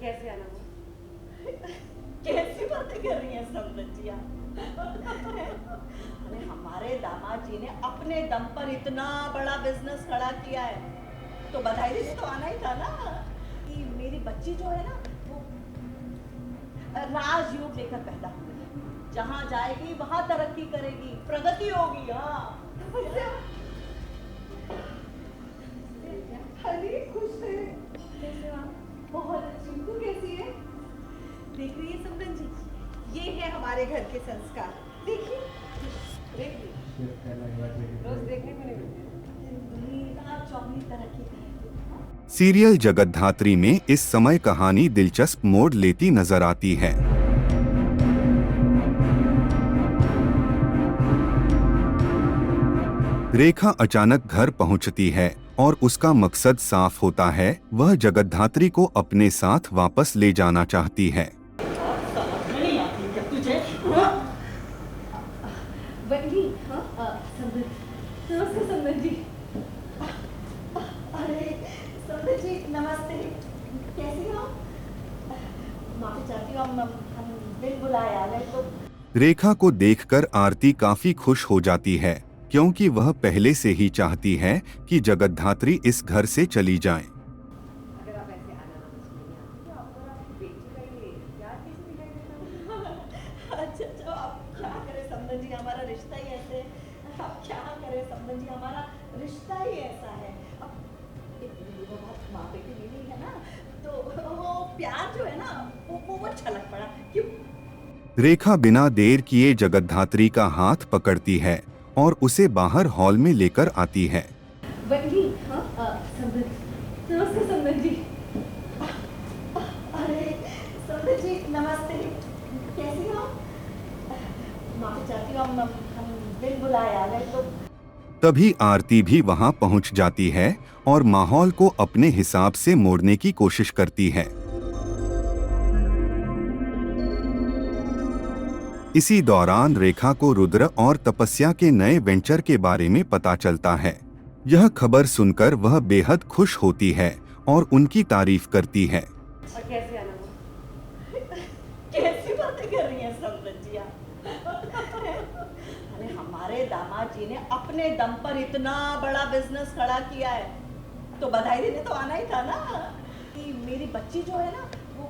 कैसे आना हुआ? कैसी बातें कर रही हैं समृद्धि जी आप? अरे हमारे दामाद जी ने अपने दम पर इतना बड़ा बिजनेस खड़ा किया है, तो बधाई देने तो आना ही था ना। कि मेरी बच्ची जो है ना, वो राजयोग लेकर पैदा हुई है। जहाँ जाएगी वहाँ तरक्की करेगी, प्रगति होगी। हाँ अरे खुश है। कैसे हो आप? बहुत अच्छी। तू कैसी है? देख रही है समरन जी, ये है हमारे घर के संस्कार। देखिए देखिए, रोज देखने को नहीं मिलती। आप चौगनी तरक्की करेंगे। सीरियल जगतधात्री में इस समय कहानी दिलचस्प मोड़ लेती नजर आती है। रेखा अचानक घर पहुंचती है और उसका मकसद साफ होता है, वह जगतधात्री को अपने साथ वापस ले जाना चाहती है। समझ नहीं आती क्या तुझे? बंदी, नमस्ते समृद्धि जी। अरे समृद्धि जी नमस्ते, कैसी हो? माफी चाहती हूँ, हम बिन बुलाए आ गए तो। रेखा को देखकर आरती काफी खुश हो जाती है, क्योंकि वह पहले से ही चाहती है कि जगतधात्री इस घर से चली जाए। अगर आप ऐसे आना ना मुझे नहीं आती तो आपकी बेटी का ये याद कैसे दिखाई देता? अच्छा आप क्या करें समरन जी, हमारा रिश्ता ही ऐसे है। आप क्या करें समरन जी, हमारा रिश्ता ही ऐसा है। अब इतनी वो बात माँ बेटी मिली है ना, तो वो प्यार जो है ना, वो छलक पड़ा। क्यों? रेखा बिना देर किए जगतधात्री का हाथ पकड़ती है और उसे बाहर हॉल में लेकर आती है। बंदी, समृद्धि, नमस्ते समृद्धि जी। अरे समृद्धि जी नमस्ते, कैसी हो? माफी चाहती हूँ, हम बिन बुलाए आ गए तो। तभी आरती भी वहां पहुंच जाती है और माहौल को अपने हिसाब से मोड़ने की कोशिश करती है। इसी दौरान रेखा को रुद्र और तपस्या के नए वेंचर के बारे में पता चलता है। यह खबर सुनकर वह बेहद खुश होती है और उनकी तारीफ करती है। और कैसे आना हुआ? कैसी बातें कर रही हैं समृद्धि जी आप? अरे हमारे दामाद जी ने अपने दम पर इतना बड़ा बिजनेस खड़ा किया है, तो बधाई देने तो आना ही था ना। कि मेरी बच्ची जो है ना, वो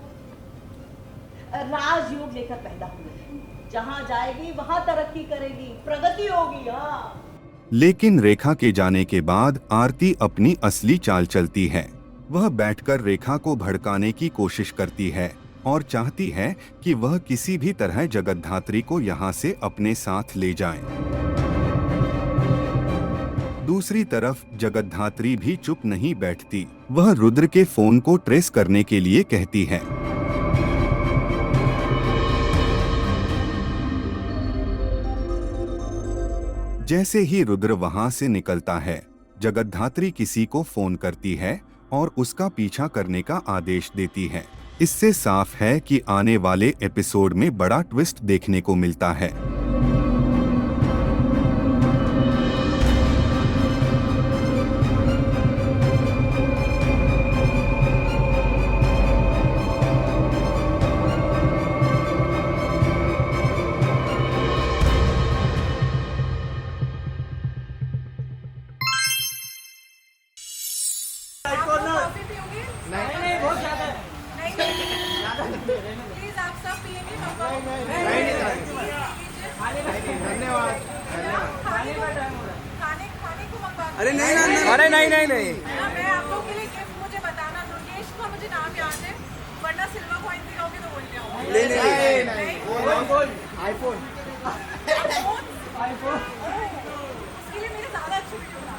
राजयोग लेकर पैदा हुई है। जहाँ जाएगी वहाँ तरक्की करेगी, प्रगति होगी। हाँ लेकिन रेखा के जाने के बाद आरती अपनी असली चाल चलती है। वह बैठकर रेखा को भड़काने की कोशिश करती है और चाहती है कि वह किसी भी तरह जगतधात्री को यहाँ से अपने साथ ले जाए। दूसरी तरफ जगतधात्री भी चुप नहीं बैठती। वह रुद्र के फोन को ट्रेस करने के लिए कहती है। जैसे ही रुद्र वहां से निकलता है, जगतधात्री किसी को फोन करती है और उसका पीछा करने का आदेश देती है। इससे साफ है कि आने वाले एपिसोड में बड़ा ट्विस्ट देखने को मिलता है। कॉफी पियोगे? नहीं बहुत ज्यादा नहीं प्लीज आप सब पिएंगे धन्यवाद। खाने खाने को मंगवा अरे नहीं ना, मैं आप लोगों के लिए गिफ्ट मुझे बताना, दुर्गेश का मुझे नाम याद है, वरना सिल्वर कॉइन दिखाओगे तो बोल जाओ। नहीं आईफोन उसके लिए मेरे ज्यादा अच्छी वीडियो बना।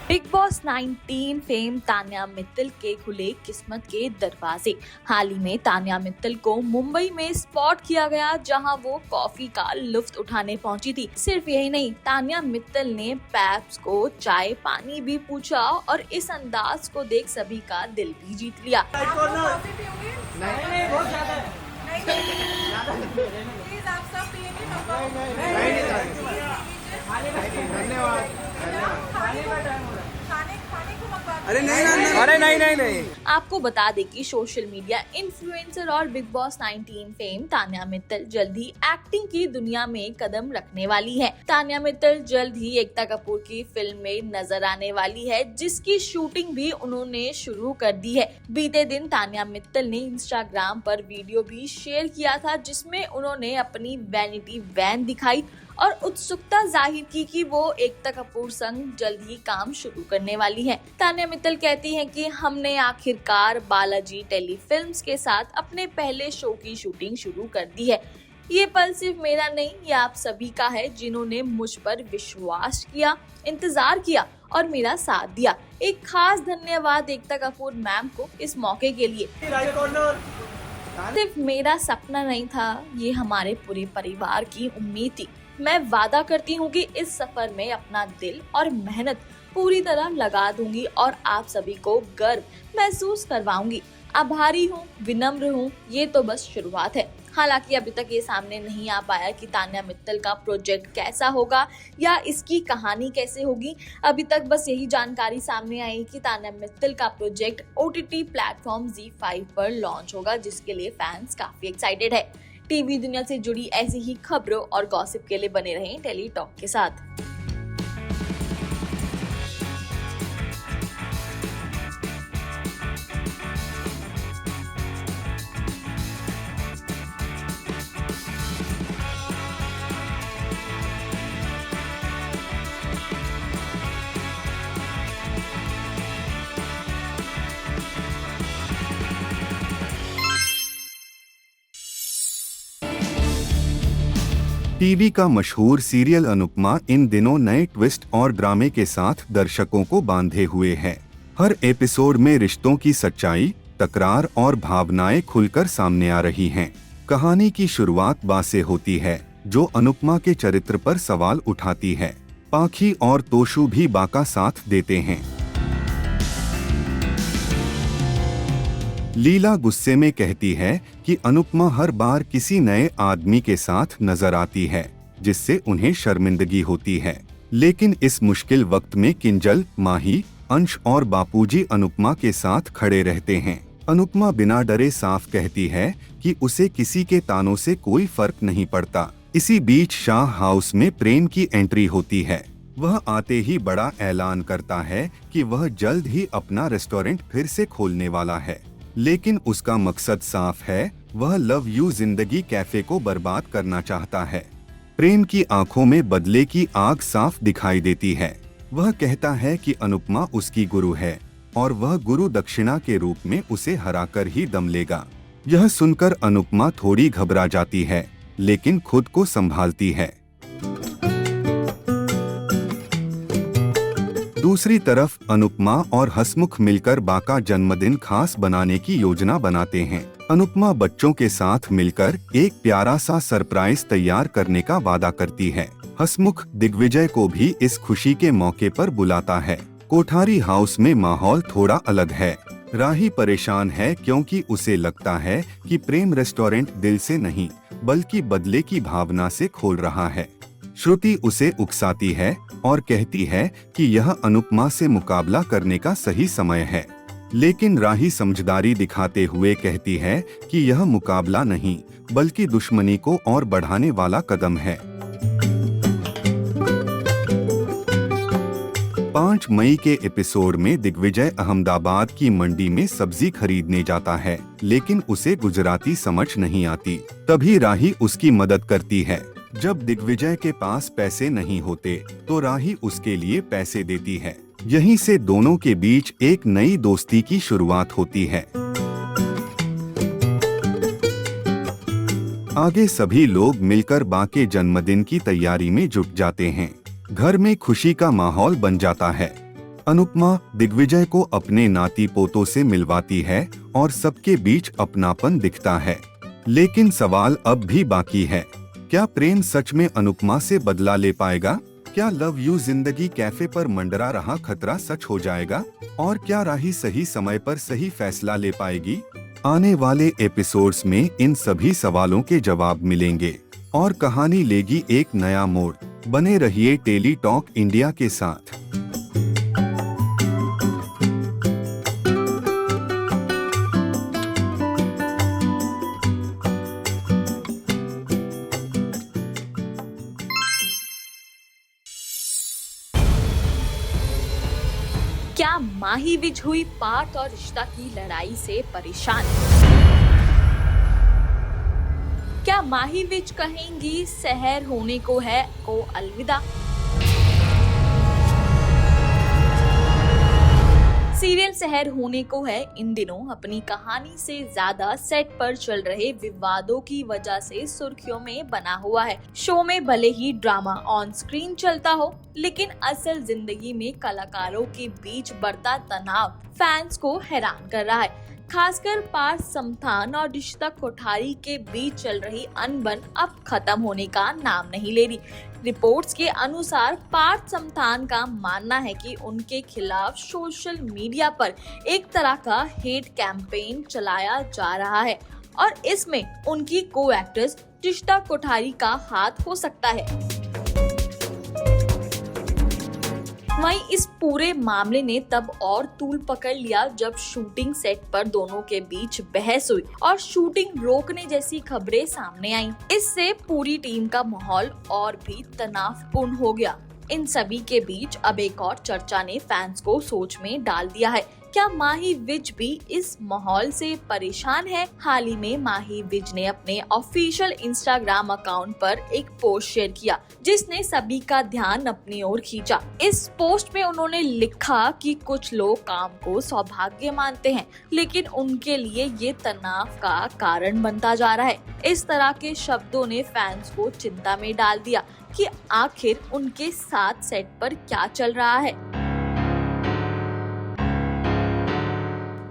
Big boss 19 fame Tanya Mittal के खुले किस्मत के दरवाजे। हाल ही में तान्या मित्तल को मुंबई में स्पॉट किया गया, जहां वो कॉफी का लुफ्त उठाने पहुंची थी। सिर्फ यही नहीं, तान्या मित्तल ने पैप्स को चाय पानी भी पूछा और इस अंदाज को देख सभी का दिल भी जीत लिया। कॉफी पियोगे? नहीं बहुत ज्यादा प्लीज आप सब पिएंगे धन्यवाद। खाने खाने को मंगवा अरे नहीं। आपको बता दें कि सोशल मीडिया इन्फ्लुएंसर और big boss 19 fame Tanya Mittal जल्द ही एक्टिंग की दुनिया में कदम रखने वाली है। तान्या मित्तल जल्द ही एकता कपूर की फिल्म में नजर आने वाली है, जिसकी शूटिंग भी उन्होंने शुरू कर दी है। बीते दिन तान्या मित्तल ने इंस्टाग्राम पर वीडियो भी शेयर किया था, जिसमें उन्होंने अपनी वैनिटी वैन दिखाई और उत्सुकता जाहिर की कि वो एकता कपूर संग जल्द ही काम शुरू करने वाली है। तान्या मित्तल कहती हैं कि हमने आखिरकार बालाजी टेलीफिल्म्स के साथ अपने पहले शो की शूटिंग शुरू कर दी है। ये पल सिर्फ मेरा नहीं, ये आप सभी का है जिन्होंने मुझ पर विश्वास किया, इंतजार किया और मेरा साथ दिया। एक खास धन्यवाद एकता कपूर मैम को इस मौके के लिए। सिर्फ मेरा सपना नहीं था, ये हमारे पूरे परिवार की उम्मीद थी। मैं वादा करती हूँ कि इस सफर में अपना दिल और मेहनत पूरी तरह लगा दूंगी और आप सभी को गर्व महसूस करवाऊंगी। आभारी हूँ, विनम्र हूँ, ये तो बस शुरुआत है। हालांकि अभी तक ये सामने नहीं आ पाया कि तान्या मित्तल का प्रोजेक्ट कैसा होगा या इसकी कहानी कैसे होगी। अभी तक बस यही जानकारी सामने आई कि तान्या मित्तल का प्रोजेक्ट OTT प्लेटफॉर्म ZEE5 पर लॉन्च होगा, जिसके लिए फैंस काफी एक्साइटेड है। टीवी दुनिया से जुड़ी ऐसी ही खबरों और गॉसिप के लिए बने रहें टेली टॉक के साथ। टीवी का मशहूर सीरियल अनुपमा इन दिनों नए ट्विस्ट और ड्रामे के साथ दर्शकों को बांधे हुए है। हर एपिसोड में रिश्तों की सच्चाई, तकरार और भावनाएं खुलकर सामने आ रही हैं। कहानी की शुरुआत बा से होती है, जो अनुपमा के चरित्र पर सवाल उठाती है। पाखी और तोशु भी बा का साथ देते हैं। लीला गुस्से में कहती है कि अनुपमा हर बार किसी नए आदमी के साथ नजर आती है, जिससे उन्हें शर्मिंदगी होती है। लेकिन इस मुश्किल वक्त में किंजल, माही, अंश और बापूजी अनुपमा के साथ खड़े रहते हैं। अनुपमा बिना डरे साफ कहती है कि उसे किसी के तानों से कोई फर्क नहीं पड़ता। इसी बीच शाह हाउस में प्रेम की एंट्री होती है। वह आते ही बड़ा ऐलान करता है कि वह जल्द ही अपना रेस्टोरेंट फिर से खोलने वाला है। लेकिन उसका मकसद साफ है, वह लव यू जिंदगी कैफे को बर्बाद करना चाहता है। प्रेम की आंखों में बदले की आग साफ दिखाई देती है। वह कहता है कि अनुपमा उसकी गुरु है और वह गुरु दक्षिणा के रूप में उसे हराकर ही दम लेगा। यह सुनकर अनुपमा थोड़ी घबरा जाती है, लेकिन खुद को संभालती है। दूसरी तरफ अनुपमा और हसमुख मिलकर बा का जन्मदिन खास बनाने की योजना बनाते हैं। अनुपमा बच्चों के साथ मिलकर एक प्यारा सा सरप्राइज तैयार करने का वादा करती है। हसमुख दिग्विजय को भी इस खुशी के मौके पर बुलाता है। कोठारी हाउस में माहौल थोड़ा अलग है। राही परेशान है क्योंकि उसे लगता है कि प्रेम रेस्टोरेंट दिल से नहीं बल्कि बदले की भावना से खोल रहा है। श्रुति उसे उकसाती है और कहती है कि यह अनुपमा से मुकाबला करने का सही समय है। लेकिन राही समझदारी दिखाते हुए कहती है कि यह मुकाबला नहीं बल्कि दुश्मनी को और बढ़ाने वाला कदम है। 5 मई के एपिसोड में दिग्विजय अहमदाबाद की मंडी में सब्जी खरीदने जाता है, लेकिन उसे गुजराती समझ नहीं आती। तभी राही उसकी मदद करती है। जब दिग्विजय के पास पैसे नहीं होते तो राही उसके लिए पैसे देती है। यहीं से दोनों के बीच एक नई दोस्ती की शुरुआत होती है। आगे सभी लोग मिलकर बा के जन्मदिन की तैयारी में जुट जाते हैं। घर में खुशी का माहौल बन जाता है। अनुपमा दिग्विजय को अपने नाती पोतों से मिलवाती है और सबके बीच अपनापन दिखता है। लेकिन सवाल अब भी बाकी है, क्या प्रेम सच में अनुपमा से बदला ले पाएगा? क्या लव यू जिंदगी कैफे पर मंडरा रहा खतरा सच हो जाएगा? और क्या राही सही समय पर सही फैसला ले पाएगी? आने वाले एपिसोड्स में इन सभी सवालों के जवाब मिलेंगे और कहानी लेगी एक नया मोड़। बने रहिए टेली टॉक इंडिया के साथ। माही विज हुई पार्थ और रिश्ता की लड़ाई से परेशान। क्या माही विज कहेंगी सहर होने को है को अलविदा? सीरियल सहर होने को है इन दिनों अपनी कहानी से ज्यादा सेट पर चल रहे विवादों की वजह से सुर्खियों में बना हुआ है। शो में भले ही ड्रामा ऑन स्क्रीन चलता हो, लेकिन असल जिंदगी में कलाकारों के बीच बढ़ता तनाव फैंस को हैरान कर रहा है। खासकर पार्थ समथान और रिश्ता कोठारी के बीच चल रही अनबन अब खत्म होने का नाम नहीं ले रही। रिपोर्ट्स के अनुसार पार्थ समथान का मानना है कि उनके खिलाफ सोशल मीडिया पर एक तरह का हेट कैंपेन चलाया जा रहा है और इसमें उनकी को एक्ट्रेस रिश्ता कोठारी का हाथ हो सकता है। वहीं इस पूरे मामले ने तब और तूल पकड़ लिया जब शूटिंग सेट पर दोनों के बीच बहस हुई और शूटिंग रोकने जैसी खबरें सामने आईं। इससे पूरी टीम का माहौल और भी तनावपूर्ण हो गया। इन सभी के बीच अब एक और चर्चा ने फैंस को सोच में डाल दिया है। क्या माही विज भी इस माहौल से परेशान है? हाल ही में माही विज ने अपने ऑफिशियल इंस्टाग्राम अकाउंट पर एक पोस्ट शेयर किया जिसने सभी का ध्यान अपनी ओर खींचा। इस पोस्ट में उन्होंने लिखा कि कुछ लोग काम को सौभाग्य मानते हैं, लेकिन उनके लिए ये तनाव का कारण बनता जा रहा है। इस तरह के शब्दों ने फैंस को चिंता में डाल दिया कि आखिर उनके साथ सेट पर क्या चल रहा है।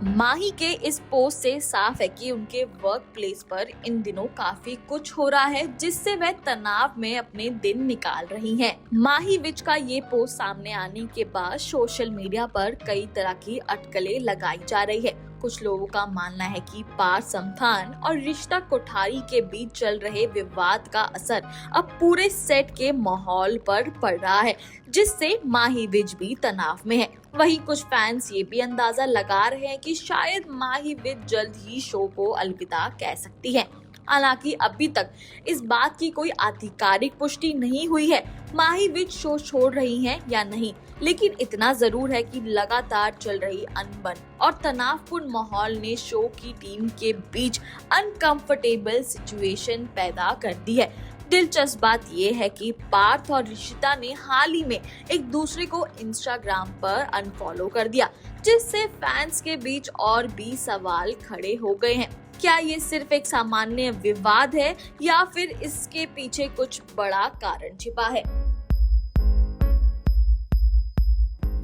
माही के इस पोस्ट से साफ है कि उनके वर्क प्लेस पर इन दिनों काफी कुछ हो रहा है जिससे वह तनाव में अपने दिन निकाल रही हैं। माही विज का ये पोस्ट सामने आने के बाद सोशल मीडिया पर कई तरह की अटकलें लगाई जा रही है। कुछ लोगों का मानना है कि पार्थ समथान और रिश्ता कोठारी के बीच चल रहे विवाद का असर अब पूरे सेट के माहौल पर पड़ रहा है, जिससे माही विज भी तनाव में है। वहीं कुछ फैंस ये भी अंदाजा लगा रहे हैं कि शायद माही विज जल्द ही शो को अलविदा कह सकती है। हालांकि अभी तक इस बात की कोई आधिकारिक पुष्टि नहीं हुई है माही विज शो छोड़ रही हैं या नहीं, लेकिन इतना जरूर है कि लगातार चल रही अनबन और तनावपूर्ण माहौल ने शो की टीम के बीच अनकंफर्टेबल सिचुएशन पैदा कर दी है। दिलचस्प बात यह है कि पार्थ और रिशिता ने हाल ही में एक दूसरे को इंस्टाग्राम पर अनफॉलो कर दिया, जिससे फैंस के बीच और भी सवाल खड़े हो गए हैं। क्या ये सिर्फ एक सामान्य विवाद है या फिर इसके पीछे कुछ बड़ा कारण छिपा है?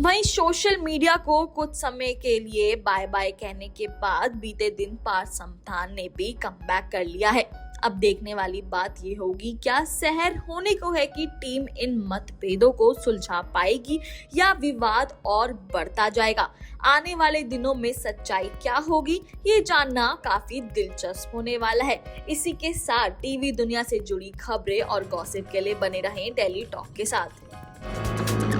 वहीं सोशल मीडिया को कुछ समय के लिए बाय बाय कहने के बाद बीते दिन पार्थ समथान ने भी कमबैक कर लिया है। अब देखने वाली बात ये होगी क्या सहर होने को है कि टीम इन मतभेदों को सुलझा पाएगी या विवाद और बढ़ता जाएगा। आने वाले दिनों में सच्चाई क्या होगी ये जानना काफी दिलचस्प होने वाला है। इसी के साथ टीवी दुनिया से जुड़ी खबरें और गॉसिप के लिए बने रहें डेली टॉक के साथ।